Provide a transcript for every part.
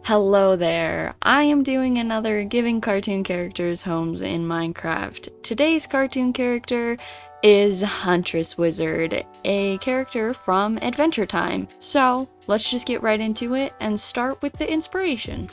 Hello there, I am doing another giving cartoon characters homes in Minecraft. Today's cartoon character is Huntress Wizard, a character from Adventure Time. So let's just get right into it and start with the inspiration.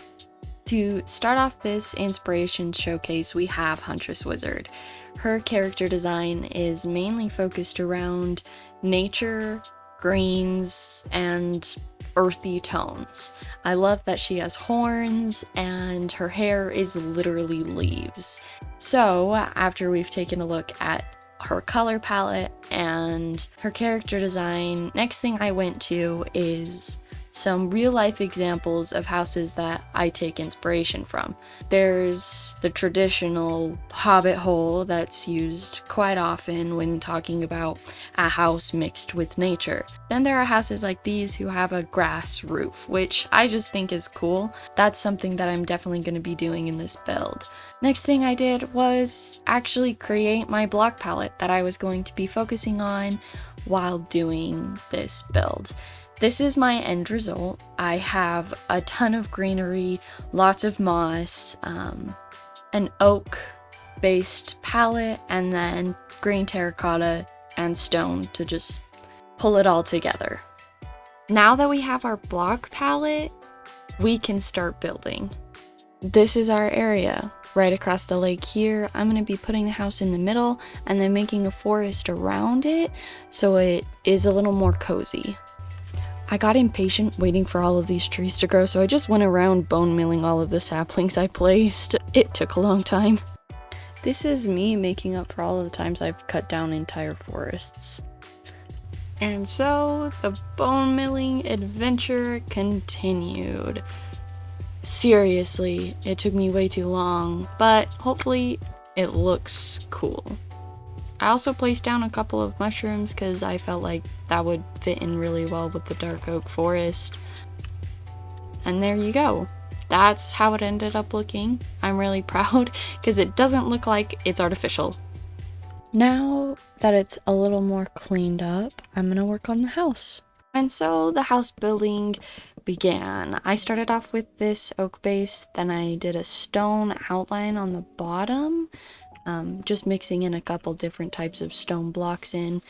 To start off this inspiration showcase, we have Huntress Wizard. Her character design is mainly focused around nature, greens, and earthy tones. I love that she has horns and her hair is literally leaves. So after we've taken a look at her color palette and her character design, next thing I went to is some real life examples of houses that I take inspiration from. There's the traditional hobbit hole that's used quite often when talking about a house mixed with nature. Then there are houses like these who have a grass roof, which I just think is cool. That's something that I'm definitely going to be doing in this build. Next thing I did was actually create my block palette that I was going to be focusing on while doing this build. This is my end result. I have a ton of greenery, lots of moss, an oak-based palette, and then green terracotta and stone to just pull it all together. Now that we have our block palette, we can start building. This is our area. Right across the lake here, I'm going to be putting the house in the middle and then making a forest around it so it is a little more cozy. I got impatient waiting for all of these trees to grow, so I just went around bone milling all of the saplings I placed. It took a long time. This is me making up for all of the times I've cut down entire forests. And so the bone milling adventure continued. Seriously, it took me way too long, but hopefully it looks cool. I also placed down a couple of mushrooms because I felt like that would fit in really well with the dark oak forest. And there you go. That's how it ended up looking. I'm really proud because it doesn't look like it's artificial. Now that it's a little more cleaned up, I'm gonna work on the house. And so the house building began. I started off with this oak base, then I did a stone outline on the bottom. Just mixing in a couple different types of stone blocks in.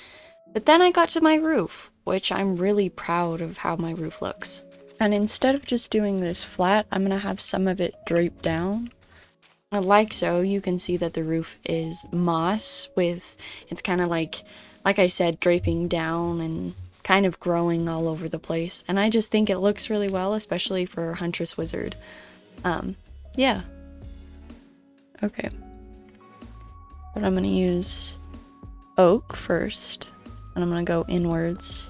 But then I got to my roof, which I'm really proud of how my roof looks. And instead of just doing this flat, I'm gonna have some of it drape down. Like so, you can see that the roof is moss with, it's kind of like I said, draping down and kind of growing all over the place. And I just think it looks really well, especially for Huntress Wizard. Yeah. Okay. But I'm going to use oak first, and I'm going to go inwards,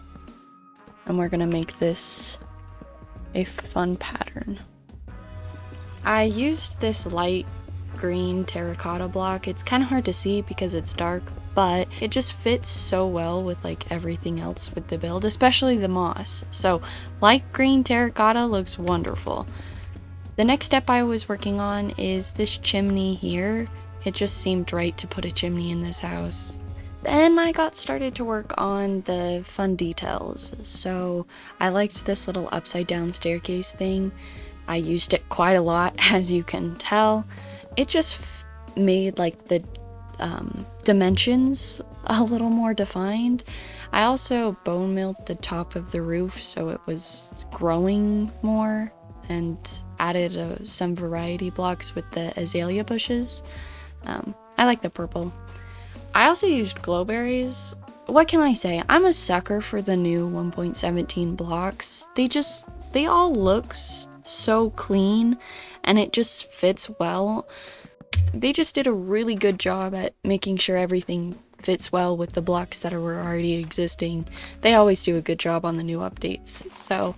and we're going to make this a fun pattern. I used this light green terracotta block. It's kind of hard to see because it's dark, but it just fits so well with like everything else with the build, especially the moss. So light green terracotta looks wonderful. The next step I was working on is this chimney here. It just seemed right to put a chimney in this house. Then I got started to work on the fun details. So I liked this little upside down staircase thing. I used it quite a lot, as you can tell. It just made like the dimensions a little more defined. I also bone milled the top of the roof so it was growing more and added some variety blocks with the azalea bushes. I like the purple. I also used glowberries. What can I say? I'm a sucker for the new 1.17 blocks. They all look so clean and it just fits well. They just did a really good job at making sure everything fits well with the blocks that were already existing. They always do a good job on the new updates. So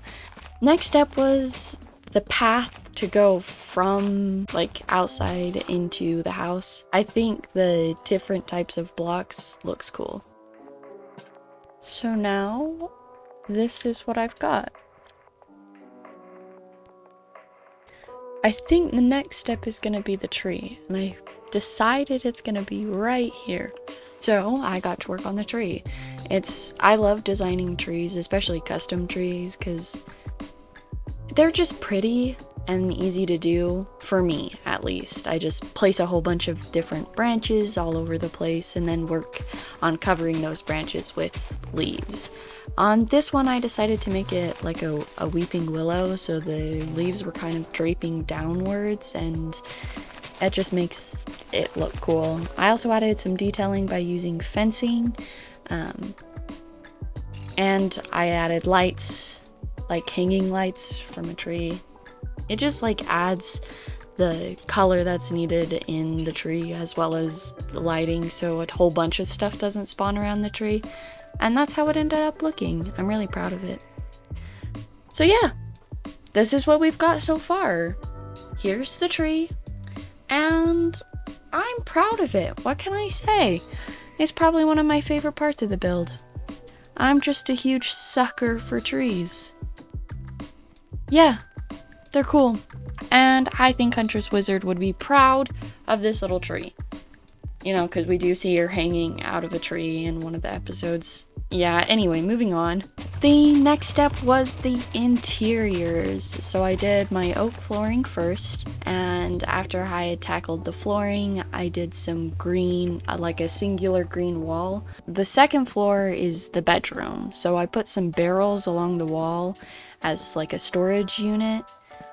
next step was the path to go from like outside into the house. I think the different types of blocks looks cool. So now this is what I've got. I think the next step is gonna be the tree, and I decided it's gonna be right here. So I got to work on the tree. I love designing trees, especially custom trees, because they're just pretty and easy to do, for me at least. I just place a whole bunch of different branches all over the place and then work on covering those branches with leaves. On this one, I decided to make it like a weeping willow, so the leaves were kind of draping downwards, and it just makes it look cool. I also added some detailing by using fencing, and I added lights, like hanging lights from a tree. It just like adds the color that's needed in the tree as well as lighting, so a whole bunch of stuff doesn't spawn around the tree. And that's how it ended up looking. I'm really proud of it. So yeah, this is what we've got so far. Here's the tree, and I'm proud of it. What can I say? It's probably one of my favorite parts of the build. I'm just a huge sucker for trees. Yeah, they're cool. And I think Huntress Wizard would be proud of this little tree. You know, because we do see her hanging out of a tree in one of the episodes. Yeah, anyway, moving on. The next step was the interiors. So I did my oak flooring first, and after I had tackled the flooring, I did some green, like a singular green wall. The second floor is the bedroom, so I put some barrels along the wall as like a storage unit.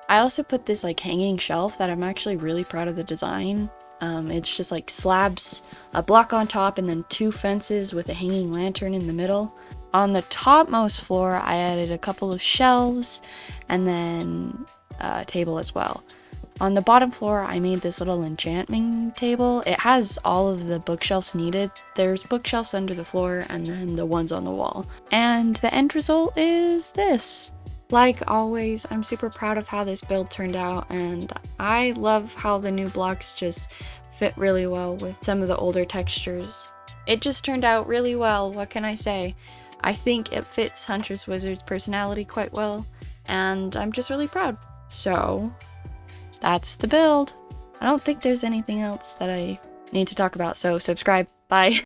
I also put this like hanging shelf that I'm actually really proud of the design. It's just like slabs, a block on top, and then 2 fences with a hanging lantern in the middle. On the topmost floor, I added a couple of shelves and then a table as well. On the bottom floor, I made this little enchantment table. It has all of the bookshelves needed. There's bookshelves under the floor and then the ones on the wall. And the end result is this. Like always, I'm super proud of how this build turned out, and I love how the new blocks just fit really well with some of the older textures. It just turned out really well, what can I say? I think it fits Huntress Wizard's personality quite well, and I'm just really proud. So, that's the build. I don't think there's anything else that I need to talk about, so subscribe. Bye.